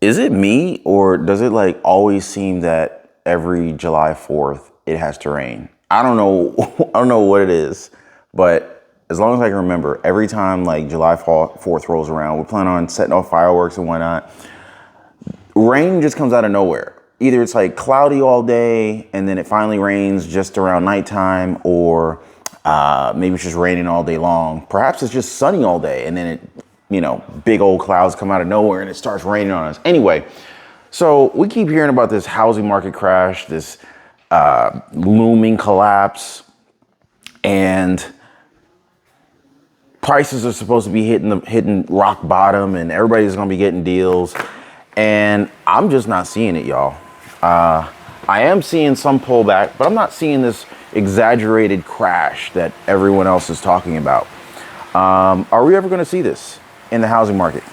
Is it me, or does it like always seem that every July 4th it has to rain? I don't know. I don't know what it is, but as long as I can remember, every time like July 4th rolls around, we plan on setting off fireworks and whatnot. Rain just comes out of nowhere. Either it's like cloudy all day and then it finally rains just around nighttime, or maybe it's just raining all day long. Perhaps it's just sunny all day and then big old clouds come out of nowhere and it starts raining on us. Anyway, so we keep hearing about this housing market crash, this looming collapse, and prices are supposed to be hitting rock bottom, and everybody's gonna be getting deals. And I'm just not seeing it, y'all. I am seeing some pullback, but I'm not seeing this exaggerated crash that everyone else is talking about. Are we ever going to see this in the housing market?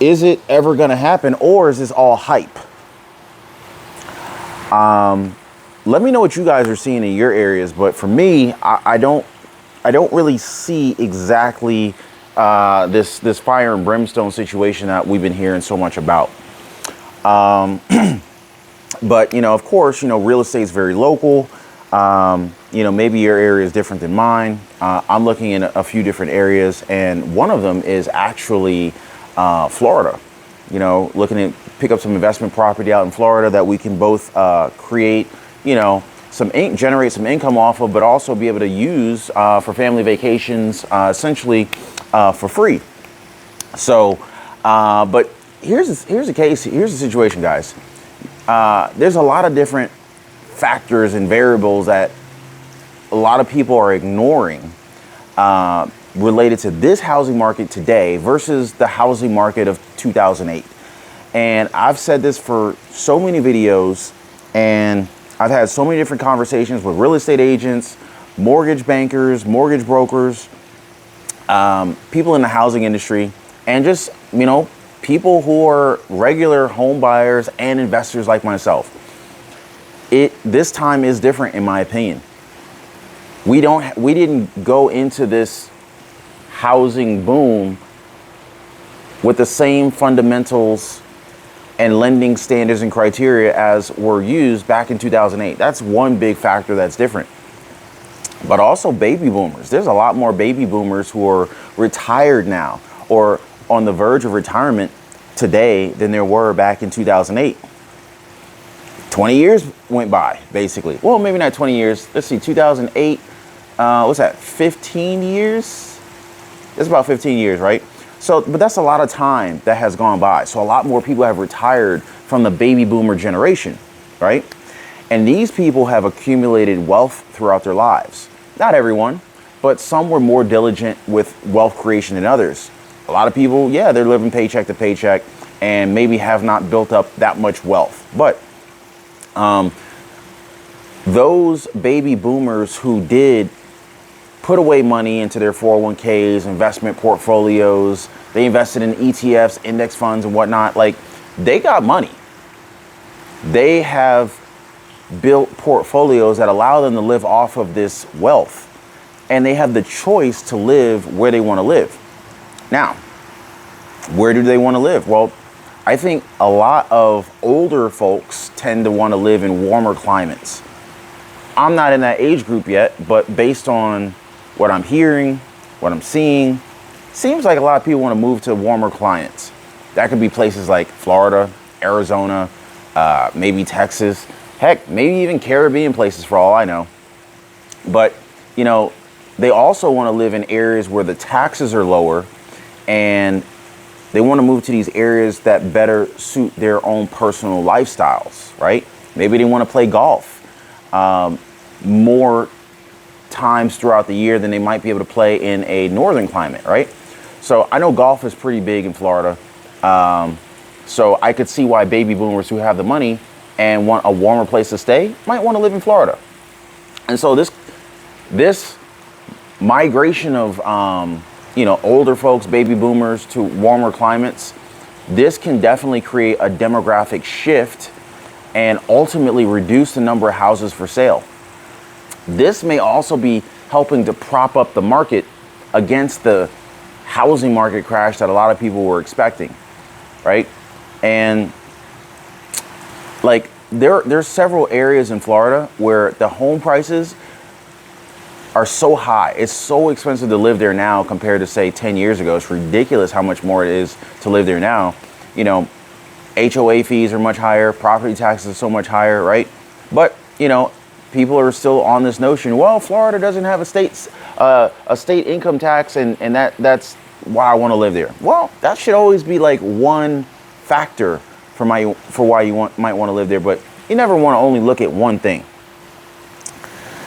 Is it ever going to happen, or is this all hype? Let me know what you guys are seeing in your areas. But for me, I don't really see exactly this fire and brimstone situation that we've been hearing so much about. But, of course, real estate is very local. Maybe your area is different than mine. I'm looking in a few different areas, and one of them is actually Florida. Looking to pick up some investment property out in Florida that we can both create, generate some income off of, but also be able to use for family vacations, essentially for free. So, but here's the case. Here's the situation, guys. There's a lot of different factors and variables that a lot of people are ignoring related to this housing market today versus the housing market of 2008. And I've said this for so many videos, and I've had so many different conversations with real estate agents, mortgage bankers, mortgage brokers, people in the housing industry, and just, people who are regular home buyers and investors like myself. This time is different, in my opinion. We didn't go into this housing boom with the same fundamentals and lending standards and criteria as were used back in 2008. That's one big factor that's different. But also baby boomers. There's a lot more baby boomers who are retired now or on the verge of retirement today than there were back in 2008. 20 years went by, basically. Well, maybe not 20 years. Let's see, 2008, what's that, 15 years? It's about 15 years, right? So, but that's a lot of time that has gone by. So a lot more people have retired from the baby boomer generation, right? And these people have accumulated wealth throughout their lives. Not everyone, but some were more diligent with wealth creation than others. A lot of people, yeah, they're living paycheck to paycheck and maybe have not built up that much wealth. But those baby boomers who did put away money into their 401ks, investment portfolios, they invested in ETFs, index funds and whatnot, like they got money. They have built portfolios that allow them to live off of this wealth, and they have the choice to live where they want to live. Now, where do they want to live? Well, I think a lot of older folks tend to want to live in warmer climates. I'm not in that age group yet, but based on what I'm hearing, what I'm seeing, seems like a lot of people want to move to warmer climates. That could be places like Florida, Arizona, maybe Texas, heck, maybe even Caribbean places for all I know. But, they also want to live in areas where the taxes are lower, and they want to move to these areas that better suit their own personal lifestyles, right? Maybe they want to play golf more times throughout the year than they might be able to play in a northern climate, right? So I know golf is pretty big in Florida. So I could see why baby boomers who have the money and want a warmer place to stay might want to live in Florida. And so this migration of older folks, baby boomers, to warmer climates, this can definitely create a demographic shift and ultimately reduce the number of houses for sale. This may also be helping to prop up the market against the housing market crash that a lot of people were expecting, right? And like there's several areas in Florida where the home prices are so high. It's so expensive to live there now compared to say 10 years ago. It's ridiculous how much more it is to live there now. You know, HOA fees are much higher, property taxes are so much higher, right? But, you know, people are still on this notion, well, Florida doesn't have a state income tax and that's why I want to live there. Well, that should always be like one factor for why you might want to live there, but you never want to only look at one thing.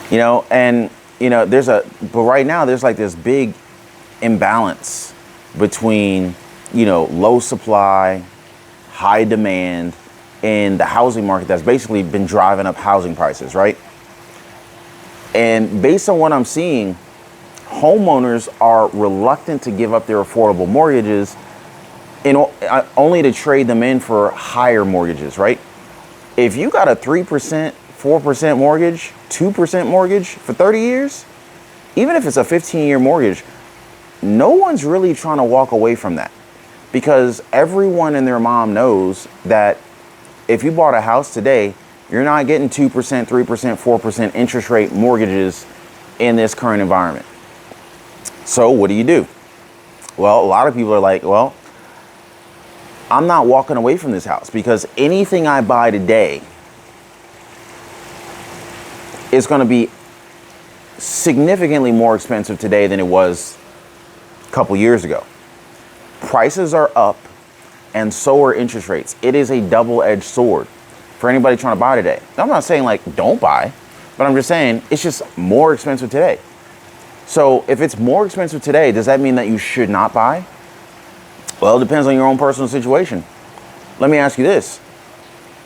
You know, and you know, but right now there's like this big imbalance between, you know, low supply, high demand in the housing market that's basically been driving up housing prices, right? And based on what I'm seeing, homeowners are reluctant to give up their affordable mortgages only to trade them in for higher mortgages, right? If you got a 3%, 4% mortgage, 2% mortgage for 30 years, even if it's a 15-year mortgage, no one's really trying to walk away from that, because everyone and their mom knows that if you bought a house today, you're not getting 2%, 3%, 4% interest rate mortgages in this current environment. So what do? Well, a lot of people are like, well, I'm not walking away from this house because anything I buy today is going to be significantly more expensive today than it was a couple years ago. Prices are up and so are interest rates. It is a double-edged sword for anybody trying to buy today. I'm not saying like don't buy, but I'm just saying it's just more expensive today. So if it's more expensive today, does that mean that you should not buy? Well, it depends on your own personal situation. Let me ask you this.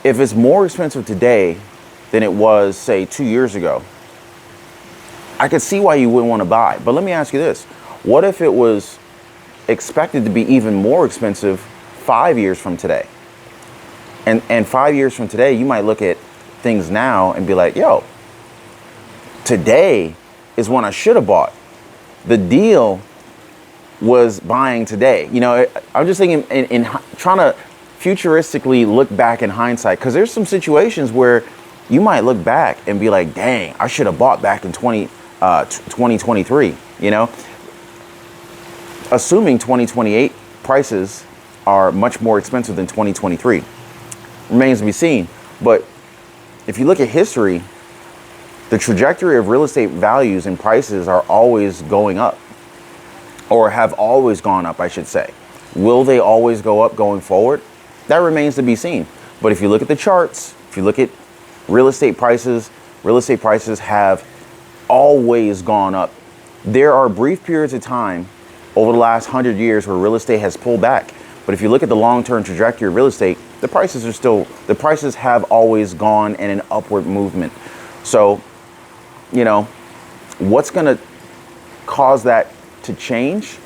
If it's more expensive today than it was, say, 2 years ago, I could see why you wouldn't want to buy. But let me ask you this. What if it was expected to be even more expensive 5 years from today? And 5 years from today, you might look at things now and be like, yo, today is when I should have bought. The deal was buying today. You know, I'm just thinking in trying to futuristically look back in hindsight, because there's some situations where you might look back and be like, dang, I should have bought back in 2023, you know? Assuming 2028 prices are much more expensive than 2023. Remains to be seen. But if you look at history, the trajectory of real estate values and prices are always going up, or have always gone up, I should say. Will they always go up going forward? That remains to be seen. But if you look at the charts, if you look at real estate prices have always gone up. There are brief periods of time over the last 100 years where real estate has pulled back. But if you look at the long-term trajectory of real estate, the prices have always gone in an upward movement. So, you know, what's going to cause that to change?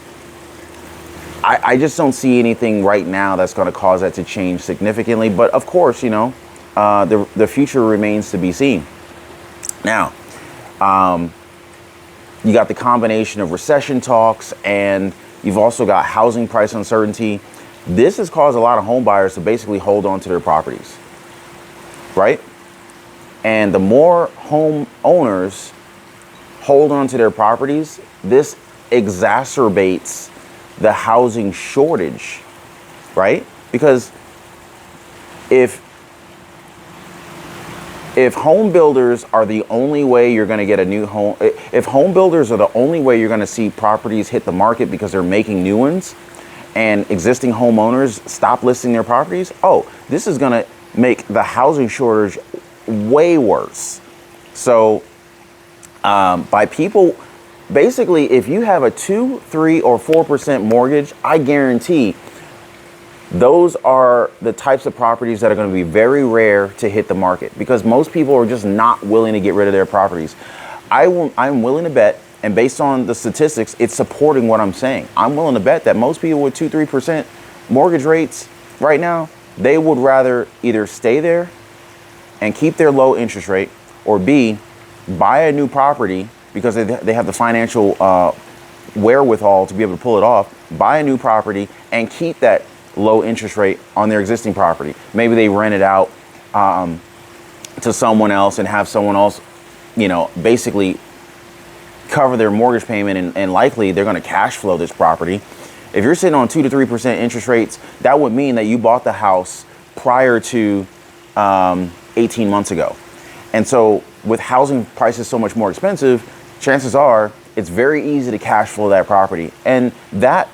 I just don't see anything right now that's going to cause that to change significantly. But of course, you know, the future remains to be seen. Now, you got the combination of recession talks, and you've also got housing price uncertainty. This has caused a lot of home buyers to basically hold on to their properties, right? And the more home owners hold on to their properties, this exacerbates the housing shortage, right? Because if home builders are the only way you're going to get a new home, if home builders are the only way you're going to see properties hit the market because they're making new ones, and existing homeowners stop listing their properties, this is going to make the housing shortage way worse. So by people, basically, if you have a 2, 3, or 4% mortgage, I guarantee those are the types of properties that are going to be very rare to hit the market, because most people are just not willing to get rid of their properties. I'm willing to bet, and based on the statistics, it's supporting what I'm saying. I'm willing to bet that most people with 2, 3% mortgage rates right now, they would rather either stay there and keep their low interest rate, or B, buy a new property because they have the financial wherewithal to be able to pull it off, buy a new property and keep that low interest rate on their existing property. Maybe they rent it out to someone else and have someone else, basically cover their mortgage payment, and likely they're going to cash flow this property. If you're sitting on 2 to 3% interest rates, that would mean that you bought the house prior to 18 months ago. And so with housing prices so much more expensive, chances are it's very easy to cash flow that property. And that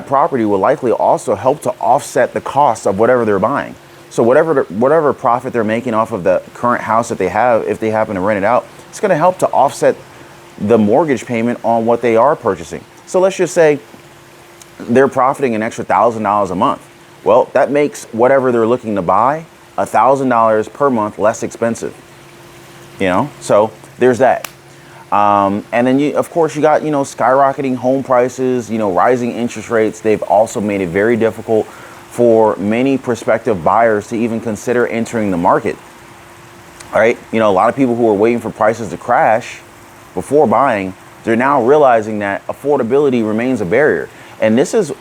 property will likely also help to offset the cost of whatever they're buying. So whatever profit they're making off of the current house that they have, if they happen to rent it out, it's going to help to offset the mortgage payment on what they are purchasing. So let's just say they're profiting an extra $1,000 a month. Well, that makes whatever they're looking to buy $1,000 per month less expensive. So there's that. And then of course you got, skyrocketing home prices, rising interest rates. They've also made it very difficult for many prospective buyers to even consider entering the market. All right. A lot of people who are waiting for prices to crash before buying, they're now realizing that affordability remains a barrier. And this is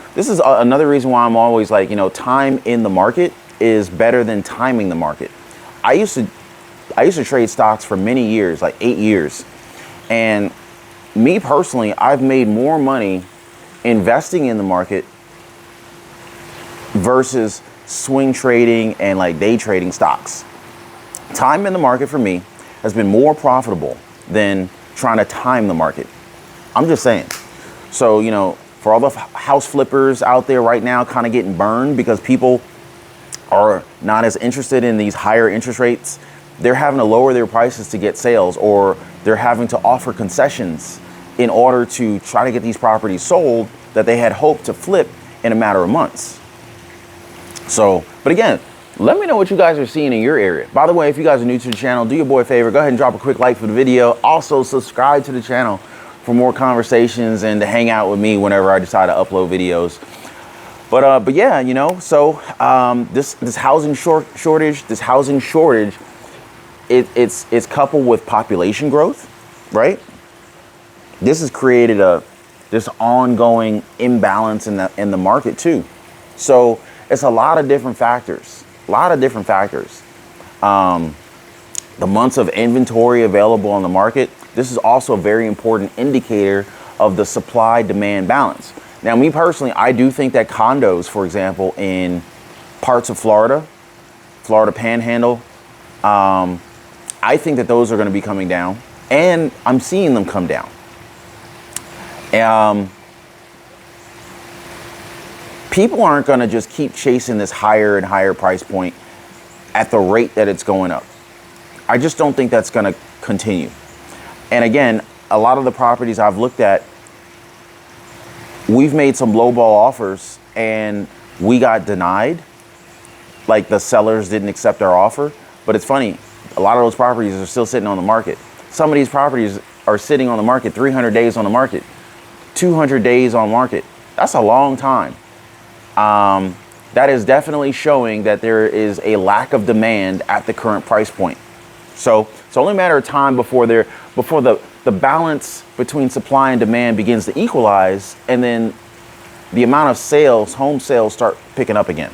another reason why I'm always like, time in the market is better than timing the market. I used to trade stocks for many years, like 8 years. And me personally, I've made more money investing in the market versus swing trading and like day trading stocks. Time in the market for me has been more profitable than trying to time the market. I'm just saying. So, for all the house flippers out there right now kind of getting burned because people are not as interested in these higher interest rates, they're having to lower their prices to get sales, or they're having to offer concessions in order to try to get these properties sold that they had hoped to flip in a matter of months. So, but again, let me know what you guys are seeing in your area. By the way, if you guys are new to the channel, do your boy a favor, go ahead and drop a quick like for the video. Also, subscribe to the channel for more conversations and to hang out with me whenever I decide to upload videos. But yeah, so this housing shortage, it's coupled with population growth, right? This has created this ongoing imbalance in the market too. So it's a lot of different factors. The months of inventory available on the market. This is also a very important indicator of the supply-demand balance. Now, me personally, I do think that condos, for example, in parts of Florida Panhandle, I think that those are going to be coming down, and I'm seeing them come down. People aren't going to just keep chasing this higher and higher price point at the rate that it's going up. I just don't think that's going to continue. And again, a lot of the properties I've looked at, we've made some lowball offers and we got denied. Like the sellers didn't accept our offer. But it's funny, a lot of those properties are still sitting on the market. Some of these properties are sitting on the market 300 days on the market, 200 days on market. That's a long time. That is definitely showing that there is a lack of demand at the current price point. So it's only a matter of time before the balance between supply and demand begins to equalize, and then the amount of sales, home sales, start picking up again.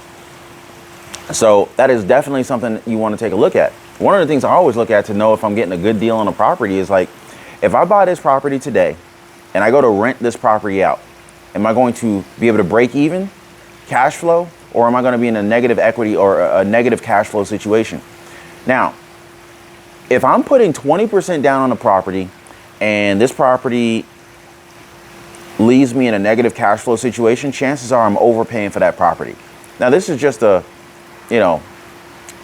So that is definitely something you want to take a look at. One of the things I always look at to know if I'm getting a good deal on a property is like, if I buy this property today and I go to rent this property out, am I going to be able to break even cash flow, or am I going to be in a negative equity or a negative cash flow situation? Now, if I'm putting 20% down on a property and this property leaves me in a negative cash flow situation, chances are I'm overpaying for that property. Now, this is just a,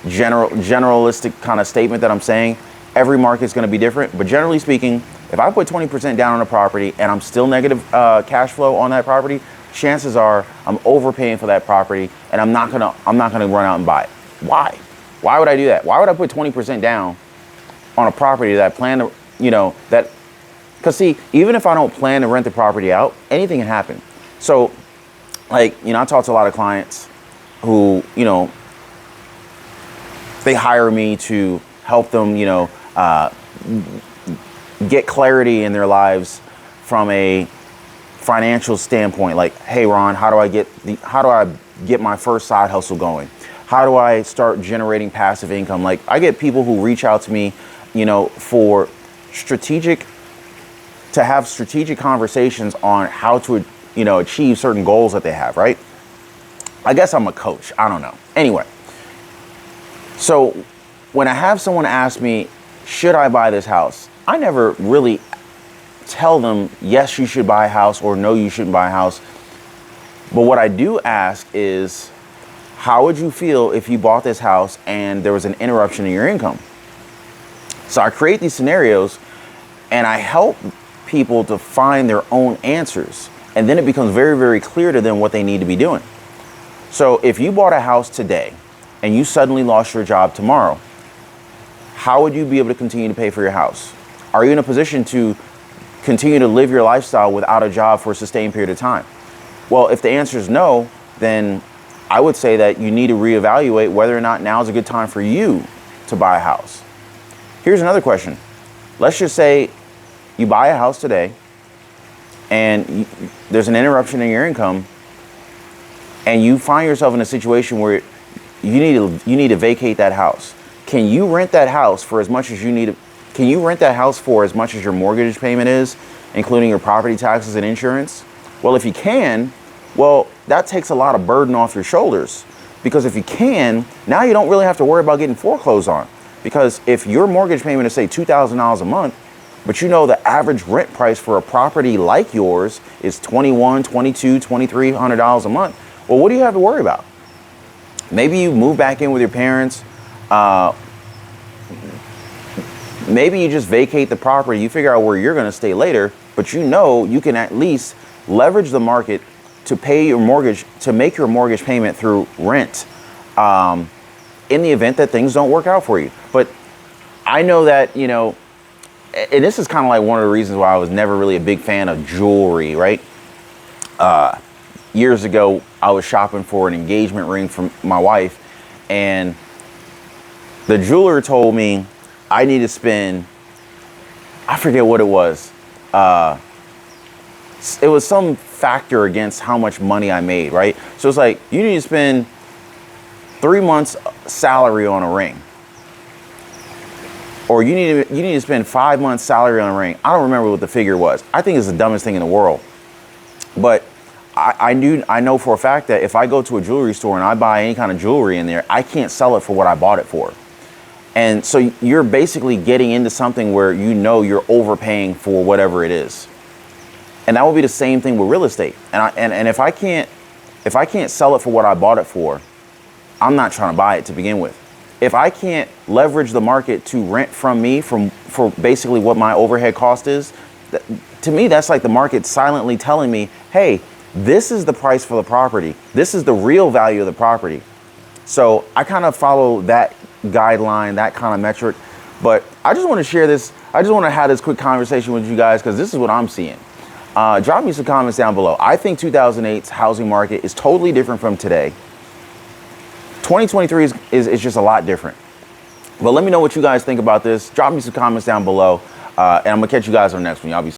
generalistic kind of statement that I'm saying. Every market is going to be different, but generally speaking, if I put 20% down on a property and I'm still negative cash flow on that property, chances are I'm overpaying for that property, and I'm not gonna run out and buy it. Why? Why would I do that? Why would I put 20% down on a property that I plan to, because see, even if I don't plan to rent the property out, anything can happen. So, I talk to a lot of clients who, they hire me to help them, get clarity in their lives from a financial standpoint, like, hey Ron, how do I get my first side hustle going? How do I start generating passive income? Like, I get people who reach out to me, for to have strategic conversations on how to, achieve certain goals that they have, right? I guess I'm a coach. I don't know. Anyway, so when I have someone ask me, should I buy this house? I never really tell them, yes, you should buy a house, or no, you shouldn't buy a house. But what I do ask is, how would you feel if you bought this house and there was an interruption in your income? So I create these scenarios and I help people to find their own answers. And then it becomes very, very clear to them what they need to be doing. So if you bought a house today and you suddenly lost your job tomorrow, how would you be able to continue to pay for your house? Are you in a position to continue to live your lifestyle without a job for a sustained period of time? Well, if the answer is no, then I would say that you need to reevaluate whether or not now is a good time for you to buy a house. Here's another question. Let's just say you buy a house today and there's an interruption in your income and you find yourself in a situation where you need to vacate that house. Can you rent that house for as much as you need? Can you rent that house for as much as your mortgage payment is, including your property taxes and insurance? Well, if you can, well, that takes a lot of burden off your shoulders, because if you can, now you don't really have to worry about getting foreclosed on. Because if your mortgage payment is, say, $2,000 a month, but the average rent price for a property like yours is $2,100, $2,200, $2,300 a month, well, what do you have to worry about? Maybe you move back in with your parents. Maybe you just vacate the property. You figure out where you're going to stay later, but you can at least leverage the market to pay your mortgage, to make your mortgage payment through rent, in the event that things don't work out for you. But I know that, and this is kind of like one of the reasons why I was never really a big fan of jewelry, right? Years ago, I was shopping for an engagement ring for my wife, and the jeweler told me I need to spend, I forget what it was. It was some factor against how much money I made, right? So it's like, you need to spend 3 months salary on a ring. Or you need to spend 5 months salary on a ring. I don't remember what the figure was. I think it's the dumbest thing in the world. But I know for a fact that if I go to a jewelry store and I buy any kind of jewelry in there, I can't sell it for what I bought it for. And so you're basically getting into something where you're overpaying for whatever it is. And that will be the same thing with real estate. And if I can't sell it for what I bought it for, I'm not trying to buy it to begin with. If I can't leverage the market to rent from me for basically what my overhead cost is, to me, that's like the market silently telling me, hey, this is the price for the property. This is the real value of the property. So I kind of follow that guideline, that kind of metric. But I just want to share this. I just want to have this quick conversation with you guys because this is what I'm seeing. Drop me some comments down below. I think 2008's housing market is totally different from today. 2023 is just a lot different. But let me know what you guys think about this. Drop me some comments down below. And I'm going to catch you guys on the next one. Y'all be